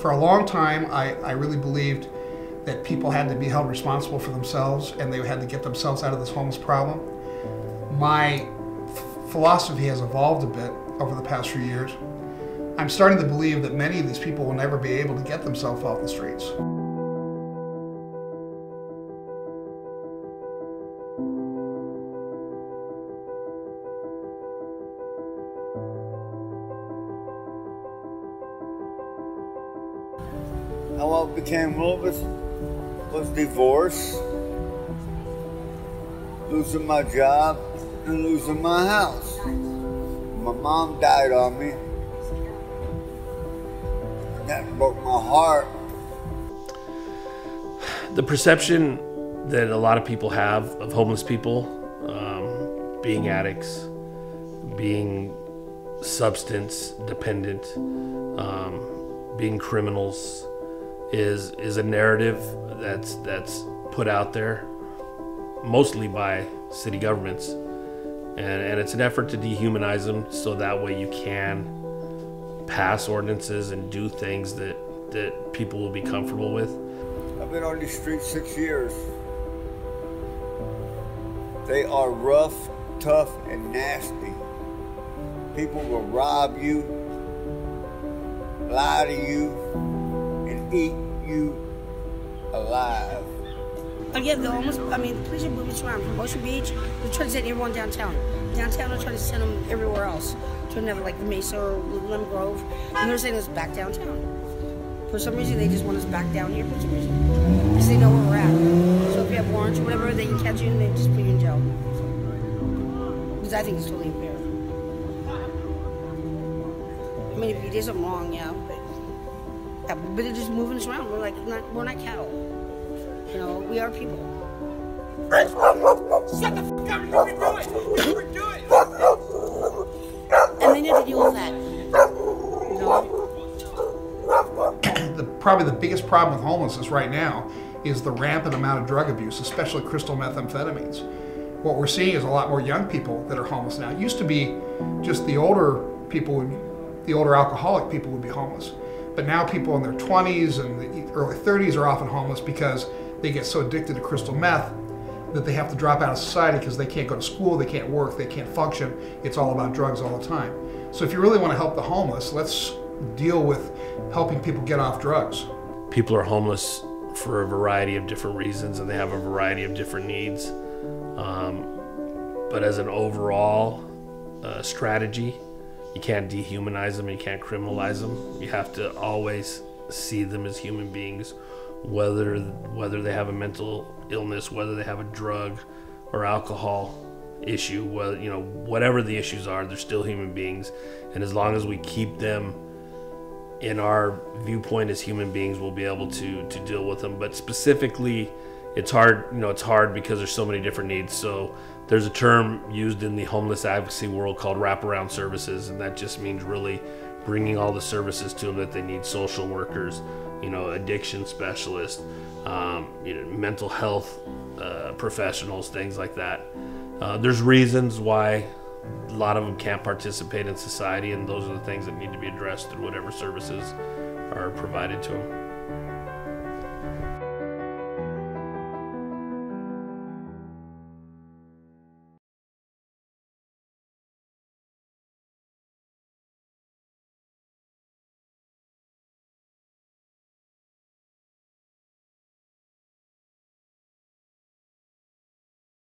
For a long time, I really believed that people had to be held responsible for themselves and they had to get themselves out of this homeless problem. My philosophy has evolved a bit over the past few years. I'm starting to believe that many of these people will never be able to get themselves off the streets. How I became homeless was divorce, losing my job, and losing my house. My mom died on me. That broke my heart. The perception that a lot of people have of homeless people, being addicts, being substance dependent, being criminals, is a narrative that's put out there mostly by city governments, and it's an effort to dehumanize them so that way you can pass ordinances and do things that people will be comfortable with. I've been on these streets 6 years. They are rough, tough, and nasty. People will rob you, lie to you, and eat you alive. Yeah, the police are moving around from Ocean Beach. They're trying to send everyone downtown. Downtown, they're trying to send them everywhere else. To another, like Mesa or Lemon Grove. And they're sending us back downtown. For some reason, they just want us back down here for some reason. Because they know where we're at. So if you have warrants or whatever, they can catch you and they just put you in jail. Because I think it's totally unfair. I mean, if you did something wrong, yeah, but they're just moving us around. We're not cattle. You know, we are people. Shut the fuck up! You can do it! You can do it! And they need to deal with that. You know? Probably the biggest problem with homelessness right now is the rampant amount of drug abuse, especially crystal methamphetamines. What we're seeing is a lot more young people that are homeless now. It used to be just the older people, the older alcoholic people would be homeless. But now people in their 20s and the early 30s are often homeless because they get so addicted to crystal meth that they have to drop out of society because they can't go to school, they can't work, they can't function. It's all about drugs all the time. So if you really want to help the homeless, let's deal with helping people get off drugs. People are homeless for a variety of different reasons and they have a variety of different needs. But as an overall strategy, you can't dehumanize them, you can't criminalize them. You have to always see them as human beings, whether they have a mental illness, whether they have a drug or alcohol issue, whatever the issues are, they're still human beings. And as long as we keep them in our viewpoint as human beings, we'll be able to deal with them. But specifically, it's hard, it's hard because there's so many different needs. So there's a term used in the homeless advocacy world called wraparound services, and that just means really bringing all the services to them that they need: social workers, addiction specialists, mental health professionals, things like that. There's reasons why a lot of them can't participate in society, and those are the things that need to be addressed through whatever services are provided to them.